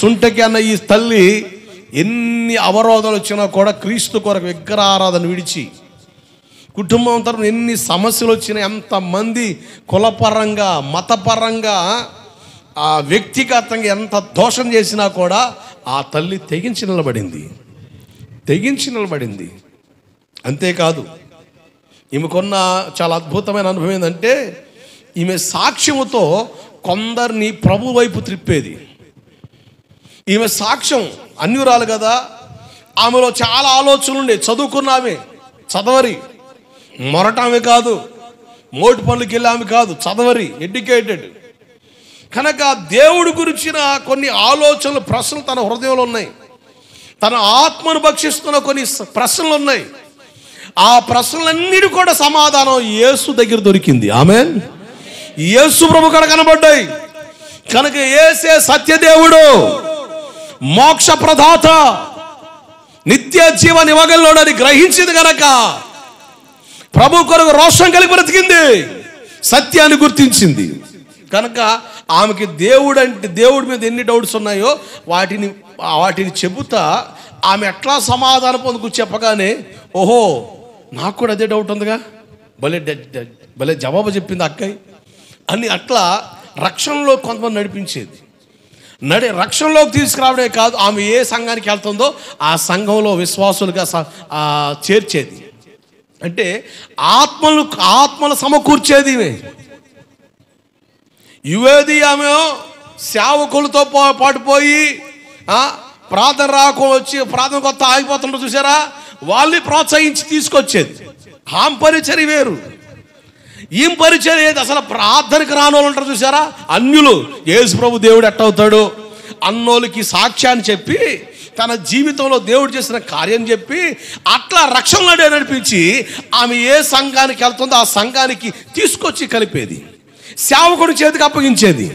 సుంటకి అన్న ఈ తల్లి ఎన్ని అవరోధాలు వచ్చినా కూడా క్రీస్తు కొరకు విగ్రహారాధన విడిచి, కుటుంబం తరపున ఎన్ని సమస్యలు వచ్చినా, ఎంతమంది కులపరంగా మతపరంగా వ్యక్తిగతంగా ఎంత దోషం చేసినా కూడా ఆ తల్లి తెగించి నిలబడింది. అంతేకాదు, ఈమెకున్న చాలా అద్భుతమైన అనుభవం ఏంటంటే, ఈమె సాక్ష్యముతో కొందరిని ప్రభు వైపు త్రిప్పేది. ఈమె సాక్ష్యం అన్యురాలు కదా, ఆమెలో చాలా ఆలోచనలు ఉండే. చదువుకున్నామే, చదవరి, మొరటామె కాదు, మోటి పనులకి వెళ్ళి ఆమె కాదు, చదవరి, ఎడ్యుకేటెడ్. కనుక దేవుడి గురించిన కొన్ని ఆలోచనలు, ప్రశ్నలు తన హృదయంలో ఉన్నాయి. తన ఆత్మను భక్షిస్తున్న కొన్ని ప్రశ్నలు ఉన్నాయి. ఆ ప్రశ్నలన్నిటి కూడా సమాధానం యేసు దగ్గర దొరికింది. ఆమేన్. యేసు ప్రభు కూడా కనబడ్డాయి. కనుక యేసే సత్యదేవుడు, మోక్ష ప్రదాత, నిత్య జీవన ఇవ్వగలడని గ్రహించింది కనుక ప్రభు కొరకు రోషం కలిగి బ్రతికింది, సత్యాన్ని గుర్తించింది. కనుక ఆమెకి దేవుడి మీద ఎన్ని డౌట్స్ ఉన్నాయో వాటిని చెబుతా ఆమె ఎట్లా సమాధానం పొందుకు చెప్పగానే, ఓహో నాకు కూడా అదే డౌట్ ఉందిగా, భలే జవాబు చెప్పింది అక్కయ్య అని అట్లా రక్షణలో కొంతమంది నడిపించేది. రక్షణలోకి తీసుకురావడే కాదు, ఆమె ఏ సంఘానికి వెళ్తుందో ఆ సంఘంలో విశ్వాసులుగా చేర్చేది. అంటే ఆత్మలు సమకూర్చేది. యువేది ఆమె సేవకులతో పాటుపోయి ప్రార్థన వచ్చి ప్రార్థన కొత్త ఆగిపోతుంటారు చూసారా, వాళ్ళని ప్రోత్సహించి తీసుకొచ్చేది. ఆమె పరిచర్య వేరు, ఈం పరిచర్య ఏది. అసలు ప్రార్థనకు రాని వాళ్ళు ఉంటారు చూసారా, అన్యులు. యేసు ప్రభు దేవుడు ఎట్టవుతాడు అన్నోళ్ళకి సాక్ష్యాన్ని చెప్పి, తన జీవితంలో దేవుడు చేసిన కార్యం చెప్పి, అట్లా రక్షణలో నడిపించి ఆమె ఏ సంఘానికి వెళ్తుందో ఆ సంఘానికి తీసుకొచ్చి కలిపేది, సేవకుడి చేతికి అప్పగించేది.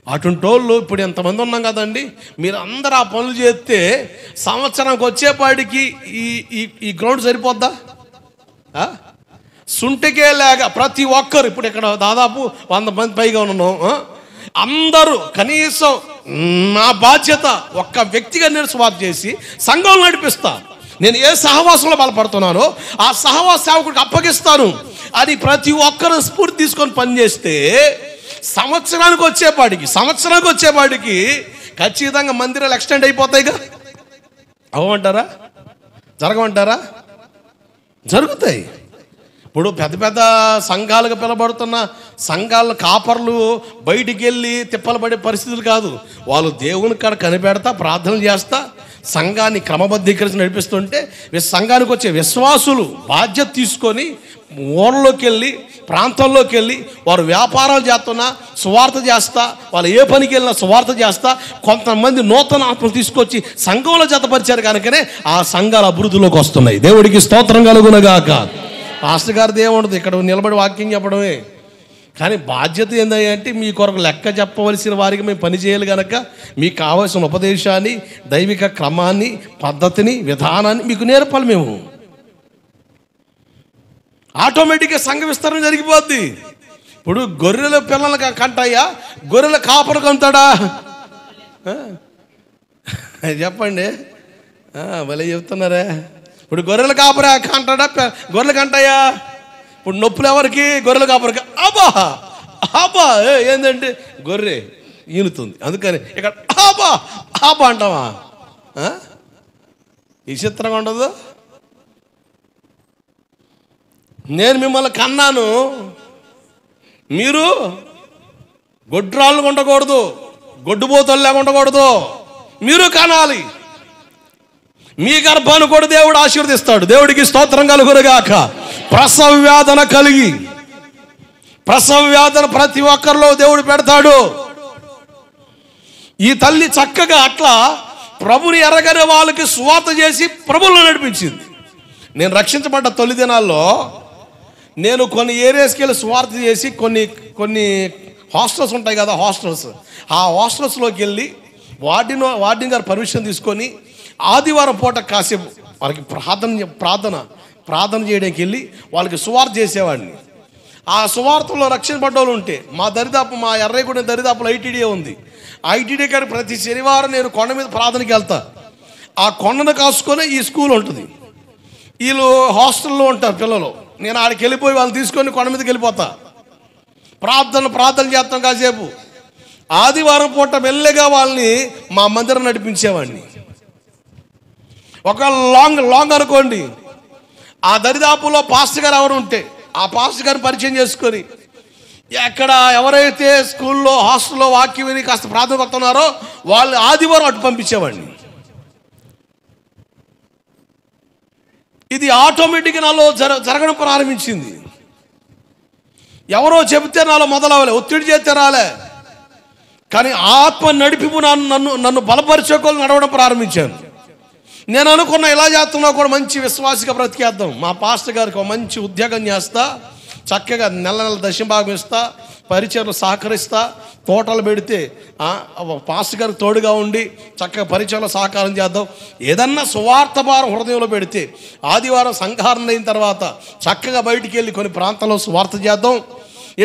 అటువంటి వాళ్ళు ఇప్పుడు ఎంతమంది ఉన్నాం కదండి. మీరు అందరూ ఆ పనులు చేస్తే సంవత్సరానికి వచ్చేపాటికి ఈ గ్రౌండ్ సరిపోద్దా? సుంటికే లేక ప్రతి ఒక్కరు, ఇప్పుడు ఇక్కడ దాదాపు 100 మంది పైగా ఉన్నాం, అందరూ కనీసం నా బాధ్యత ఒక్క వ్యక్తిగా నేను స్వార్థ చేసి సంఘంలో నడిపిస్తా, నేను ఏ సహవాసంలో బలపడుతున్నానో ఆ సహవాస సేవకుడికి అప్పగిస్తాను అని ప్రతి ఒక్కరు స్ఫూర్తి తీసుకొని పనిచేస్తే సంవత్సరానికి వచ్చేపాటికి ఖచ్చితంగా మందిరాలు ఎక్స్టెండ్ అయిపోతాయిగా. అవ్వమంటారా? జరగమంటారా? జరుగుతాయి. ఇప్పుడు పెద్ద పెద్ద సంఘాలుగా పిలబడుతున్న సంఘాల కాపర్లు బయటికి వెళ్ళి తిప్పలు పడే పరిస్థితులు కాదు. వాళ్ళు దేవుని కాడ కనిపెడతా, ప్రార్థనలు చేస్తా, సంఘాన్ని క్రమబద్ధీకరించి నడిపిస్తుంటే సంఘానికి వచ్చే విశ్వాసులు బాధ్యత తీసుకొని ఊళ్ళలోకి వెళ్ళి, ప్రాంతంలోకి వెళ్ళి, వారు వ్యాపారాలు చేస్తున్నా సువార్త చేస్తా, వాళ్ళు ఏ పనికి వెళ్ళినా సువార్త చేస్తా, కొంతమంది నూతన ఆత్మలు తీసుకొచ్చి సంఘంలో జతపరిచారు కనుకనే ఆ సంఘాల అభివృద్ధిలోకి వస్తున్నాయి. దేవుడికి స్తోత్రం కలుగునగాక. పాస్టర్ గారిది ఏముండదు, ఇక్కడ నిలబడి వాక్యం చెప్పడమే. కానీ బాధ్యత ఏంటంటే మీ కొరకు లెక్క చెప్పవలసిన వారికి మేము పని చేయాలి కనుక మీకు కావాల్సిన ఉపదేశాన్ని, దైవిక క్రమాన్ని, పద్ధతిని, విధానాన్ని మీకు నేర్పాలి. మేము ఆటోమేటిక్గా సంఘ విస్తరణ జరిగిపోద్ది. ఇప్పుడు గొర్రెల పిల్లలకి కంటాయా, గొర్రెల కాపరు కంటాడా? చెప్పండి, భలే చెప్తున్నారే. ఇప్పుడు గొర్రెల కాపరా కంటాడా, గొర్రెలు కంటాయా? ఇప్పుడు నొప్పులు ఎవరికి? గొర్రెల కాపరికి. ఆబా ఏంటంటే గొర్రె ఈనుతుంది, అందుకని ఇక్కడ ఆబా అంటావా? ఈ చిత్రంగా ఉండదు. నేను మిమ్మల్ని కన్నాను, మీరు గొడ్రాళ్ళు ఉండకూడదు, గొడ్డుబోతల్లా ఉండకూడదు, మీరు కనాలి. మీ గర్భాన్ని కూడా దేవుడు ఆశీర్వదిస్తాడు. దేవుడికి స్తోత్రం కలుగునుగాక. ప్రసవ వేదన కలిగి, ప్రసవ వేదన ప్రతి ఒక్కరిలో దేవుడు పెడతాడు. ఈ తల్లి చక్కగా అట్లా ప్రభుని ఎరగని వాళ్ళకి సువార్త చేసి ప్రభువులో నడిపించింది. నేను రక్షించబడ్డ తొలి దినాల్లో నేను కొన్ని ఏరియాస్కి వెళ్ళి సువార్త చేసి కొన్ని హాస్టల్స్ ఉంటాయి కదా, ఆ హాస్టల్స్లోకి వెళ్ళి వార్డెన్ గారు పర్మిషన్ తీసుకొని ఆదివారం పూట కాసేపు వాళ్ళకి ప్రార్థన చేయడానికి వెళ్ళి వాళ్ళకి సువార్త చేసేవాడిని. ఆ సువార్తలో రక్షణ పడ్డోళ్ళు ఉంటే మా దరిదాపు, మా ఎర్రగూడెం దరిదాపులో ఐటీడీ ఉంది. ఐటీడీ గారి ప్రతి శనివారం నేను కొండ మీద ప్రార్థనకి వెళ్తా. ఆ కొండను కాసుకొని ఈ స్కూల్ ఉంటుంది. వీళ్ళు హాస్టల్లో ఉంటారు పిల్లలు. నేను ఆడికి వెళ్ళిపోయి వాళ్ళని తీసుకొని కొండ మీదకి వెళ్ళిపోతా. ప్రార్థన చేస్తాం కాసేపు. ఆదివారం పూట మెల్లగా వాళ్ళని మా మందిరం నడిపించేవాడిని. ఒక లాంగ్ అనుకోండి, ఆ దరిదాపులో పాస్టర్ గారు ఎవరు ఉంటే ఆ పాస్టర్ గారిని పరిచయం చేసుకొని ఎక్కడ ఎవరైతే స్కూల్లో హాస్టల్లో వాక్యం విని కాస్త ప్రార్థన కొడుతున్నారో వాళ్ళు ఆదివారం అటు పంపించేవాడిని. ఇది ఆటోమేటిక్గా నాలో జరగడం ప్రారంభించింది. ఎవరో చెబితే నాలో మొదలవ్వలే, ఒత్తిడి చేస్తే రాలే. కానీ ఆత్మ నడిపిపు నన్ను బలపరిచేకోలు నడవడం ప్రారంభించాను. నేను అనుకున్న ఇలా చేస్తున్నా కూడా మంచి విశ్వాసిగా బ్రతికేద్దాం. మా పాస్టర్ గారికి ఒక మంచి ఉద్యోగం చేస్తా, చక్కగా నెల దశభాగం ఇస్తా, పరిచయలు సహకరిస్తా, తోటలు పెడితే పాస్టర్ గారికి తోడుగా ఉండి చక్కగా పరిచయలో సహకారం చేద్దాం. ఏదన్నా సువార్త భారం హృదయంలో పెడితే ఆదివారం సంఘారణ అయిన తర్వాత చక్కగా బయటికి వెళ్ళి కొన్ని ప్రాంతాల్లో సువార్త చేద్దాం,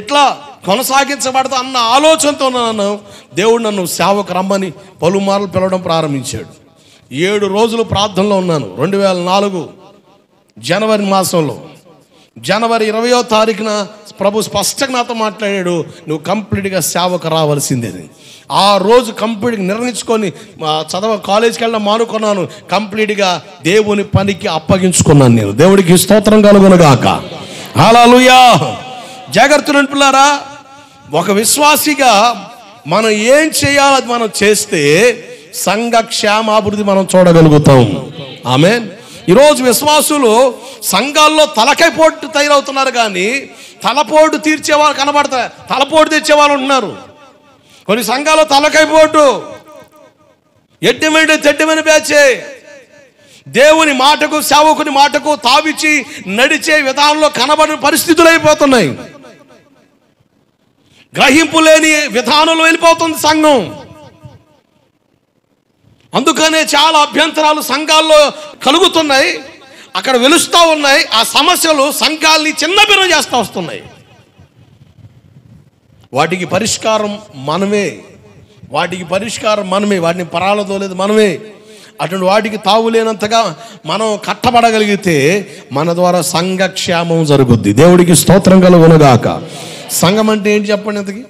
ఇట్లా కొనసాగించబడతా అన్న ఆలోచనతో దేవుడు నన్ను సేవకు రమ్మని పలుమార్లు పిలవడం ప్రారంభించాడు. 7 రోజులు ప్రార్థనలో ఉన్నాను. 2004 జనవరి మాసంలో, జనవరి 20వ తారీఖున ప్రభు స్పష్టంగా నాతో మాట్లాడాడు, నువ్వు కంప్లీట్గా సేవకు రావాల్సిందేని. ఆ రోజు కంప్లీట్గా నిర్ణయించుకొని కాలేజీకి వెళ్ళడం మానుకున్నాను. కంప్లీట్గా దేవుని పనికి అప్పగించుకున్నాను నేను. దేవుడికి స్తోత్రం కలుగునుగాక. హల్లెలూయా. జాగ్రత్తలు పిల్లారా, ఒక విశ్వాసిగా మనం ఏం చేయాలో అది మనం చేస్తే సంఘ క్షేమాభివృద్ధి మనం చూడగలుగుతాం. ఆమేన్. ఈరోజు విశ్వాసులు సంఘాల్లో తలకాయ పోటు తయారవుతున్నారు, కానీ తలపోటు తీర్చేవాళ్ళు కనబడతారు, తలపోటు తెచ్చేవాళ్ళు ఉంటున్నారు. కొన్ని సంఘాల్లో తలకాయ పోటు, ఎడ్డమైన తెడ్డమైన బ్యాచే. దేవుని మాటకు సేవకుని మాటకు తావిచ్చి నడిచే విధానంలో కనబడిన పరిస్థితులు అయిపోతున్నాయి. గ్రహింపు లేని విధానంలో వెళ్ళిపోతుంది సంఘం. అందుకనే చాలా అభ్యంతరాలు సంఘాల్లో కలుగుతున్నాయి, అక్కడ వెలుస్తూ ఉన్నాయి. ఆ సమస్యలు సంఘాల్ని చిన్నభిన్నం చేస్తూ వస్తున్నాయి. వాటికి పరిష్కారం మనమే, వాటిని పరాలదోలేదు మనమే. అటువంటి వాటికి తావులేనంతగా మనం కట్టబడగలిగితే మన ద్వారా సంఘక్షేమం జరుగుద్ది. దేవుడికి స్తోత్రం కలుగునుగాక. సంఘం అంటే ఏంటి చెప్పండి ఇంతకి?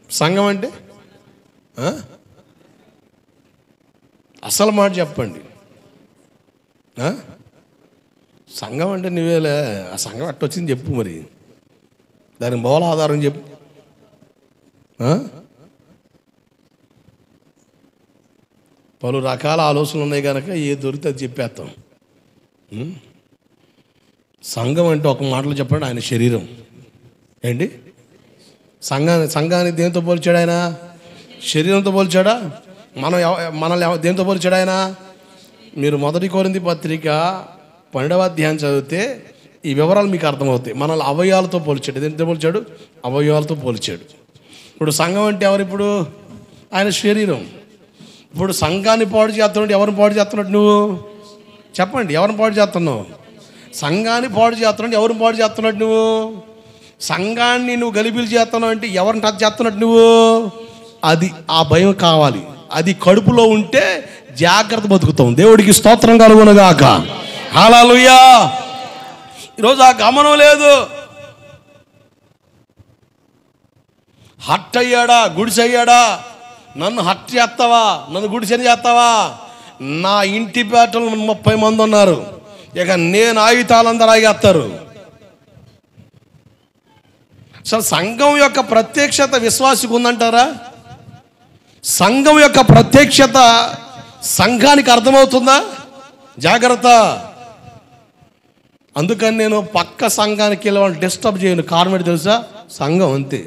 సంఘం అంటే అసలు మాట చెప్పండి. సంఘం అంటే నువ్వేలే, ఆ సంఘం అట్టొచ్చింది చెప్పు, మరి దానికి మూల ఆధారం చెప్పు. పలు రకాల ఆలోచనలు ఉన్నాయి కనుక ఏ దొరికితే అది చెప్పేస్తాం. సంఘం అంటే ఒక మాటలో చెప్పండి, ఆయన శరీరం. ఏంటి? సంఘాన్ని దేంతో పోల్చాడు ఆయన? శరీరంతో పోల్చాడా? మనల్ని దేంతో పోల్చాడు ఆయన? మీరు 1 కొరింథీ పత్రిక 12వ అధ్యాయం చదివితే ఈ వివరాలు మీకు అర్థమవుతాయి. మనల్ని అవయవాలతో పోల్చాడు. దేంతో పోల్చాడు? అవయవాలతో పోల్చాడు. ఇప్పుడు సంఘం అంటే ఎవరు? ఇప్పుడు ఆయన శరీరం. ఇప్పుడు సంఘాన్ని పాడు చేస్తున్నాడు. ఎవరిని పాడు చేస్తున్నాడు నువ్వు? చెప్పండి, ఎవరిని పాడు చేస్తున్నావు? సంఘాన్ని పాడు చేస్తున్నాడు. ఎవరిని పాడు చేస్తున్నాడు నువ్వు? సంఘాన్ని నువ్వు గలిబిలి చేస్తున్నావు అంటే ఎవరిని టచ్ చేస్తున్నట్టు నువ్వు? అది ఆ భయం కావాలి. అది కడుపులో ఉంటే జాగ్రత్త బతుకుతాం. దేవుడికి స్తోత్రం కలుగునుగాక. హల్లెలూయా. ఈరోజు ఆ గమనం లేదు. హట్ అయ్యాడా, గుడిసయ్యాడా, నన్ను హట్ చేస్తావా, నన్ను గుడిసెని చేస్తావా? నా ఇంటి పేటలు 30 మంది ఉన్నారు, ఇక నేను ఆయుతాలందరూ ఆగేస్తారు. అసలు సంఘం యొక్క ప్రత్యక్షత విశ్వాసికి ఉందంటారా? సంఘం యొక్క ప్రత్యక్షత సంఘానికి అర్థమవుతుందా? జాగ్రత్త. అందుకని నేను పక్క సంఘానికి వెళ్ళి వాళ్ళు డిస్టర్బ్ చేయను. కారణం ఏంటి తెలుసా? సంఘం అంతే.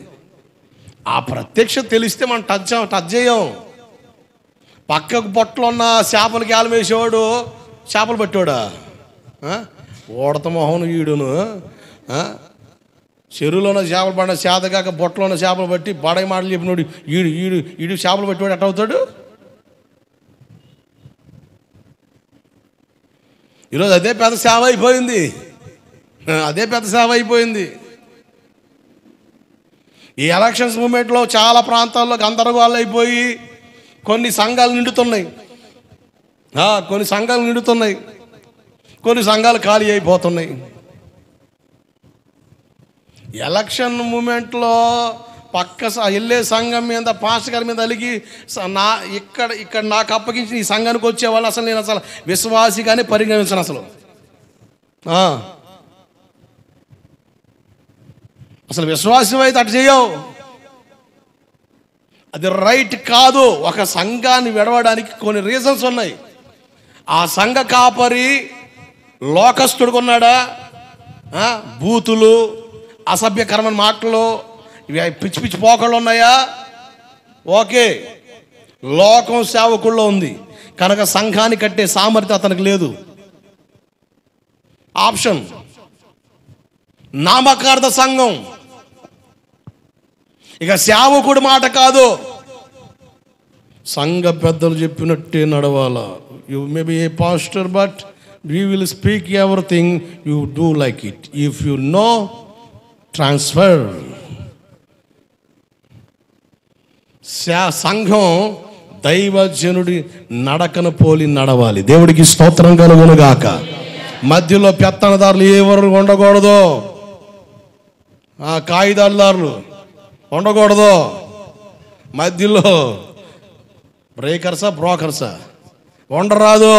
ఆ ప్రత్యక్షత తెలిస్తే మనం టచ్ చేయం. పక్కకు పొట్టలో ఉన్న చేపలకి ఆలం వేసేవాడు చేపలు పట్టేవాడా? ఓడత మొహం ఈడును. చెరువులోన చేపలు పడిన చేతగాక బొట్టలోన చేపలు పట్టి బడై మాటలు చెప్పినోడు ఈడు చేపలు పట్టేవాడు ఎట్ట అవుతాడు? ఈరోజు అదే పెద్ద సేవ అయిపోయింది. ఈ ఎలక్షన్స్ మూమెంట్లో చాలా ప్రాంతాల్లో గందరగోళం అయిపోయి కొన్ని సంఘాలు నిండుతున్నాయి, కొన్ని సంఘాలు ఖాళీ అయిపోతున్నాయి. ఎలక్షన్ మూమెంట్లో వెళ్ళే సంఘం మీద పాస్టర్ గారి మీద అలిగి ఇక్కడ నాకు అప్పగించి ఈ సంఘానికి వచ్చేవాళ్ళు అసలు నేను అసలు విశ్వాసిగానే పరిగణించను. అసలు విశ్వాసం అయితే అటు చేయవు, అది రైట్ కాదు. ఒక సంఘాన్ని విడవడానికి కొన్ని రీజన్స్ ఉన్నాయి. ఆ సంఘ కాపరి లోకస్తుడుకున్నాడా, బూతులు, అసభ్యకరమైన మాటలు, పిచ్చి పిచ్చి పోకళ్ళు ఉన్నాయా? ఓకే, లోకం సేవకుల్లో ఉంది కనుక సంఘాన్ని కట్టే సామర్థ్యం అతనికి లేదు. ఆప్షన్ నామకార్థ సంఘం, ఇక సేవకుడు మాట కాదు, సంఘ పెద్దలు చెప్పినట్టే నడవాలా. You may be a pastor but we will speak everything, you do like it. If you know, transfer. సంఘం దైవజనుడి నడకను పోలి నడవాలి. దేవుడికి స్తోత్రం కలుగునుగాక. మధ్యలో పెత్తనదారులు ఎవరు ఉండకూడదు, కాగితాదారులు ఉండకూడదు. మధ్యలో బ్రోకర్సా ఉండరాదు.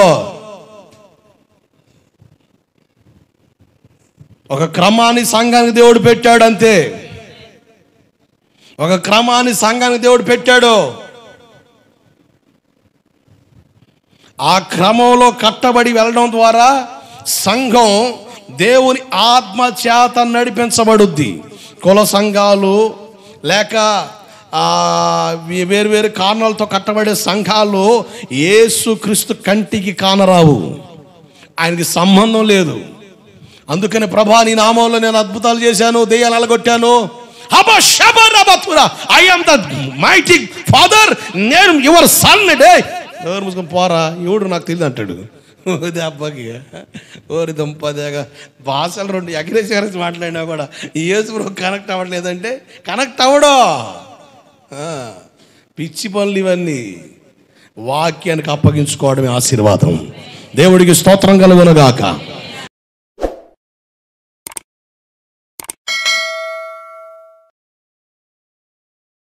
ఒక క్రమాన్ని సంఘానికి దేవుడు పెట్టాడు, అంతే. ఒక క్రమాన్ని సంఘానికి దేవుడు పెట్టాడు. ఆ క్రమంలో కట్టబడి వెళ్ళడం ద్వారా సంఘం దేవుని ఆత్మ చేత నడిపించబడుద్ది. కుల సంఘాలు లేక వేరు కారణాలతో కట్టబడే సంఘాలు యేసుక్రీస్తు కంటికి కానరావు, ఆయనకి సంబంధం లేదు. అందుకని ప్రభా నీ నామంలో నేను అద్భుతాలు చేశాను, దెయ్యాలు అలగొట్టాను, I am the mighty father, నేను యువర్ సన్ డే. ఎవరు ముసుకొని పోరా, ఎవడు నాకు తెలియదు అంటాడు. అబ్బాకి ఓరి దంపదేగా భాషలు రెండు ఎగరేసి మాట్లాడినా కూడా యేసు కనెక్ట్ అవ్వట్లేదంటే కనెక్ట్ అవ్వడం. పిచ్చి పనులు ఇవన్నీ. వాక్యానికి అప్పగించుకోవడమే ఆశీర్వాదం. దేవుడికి స్తోత్రం కలుగునుగాక.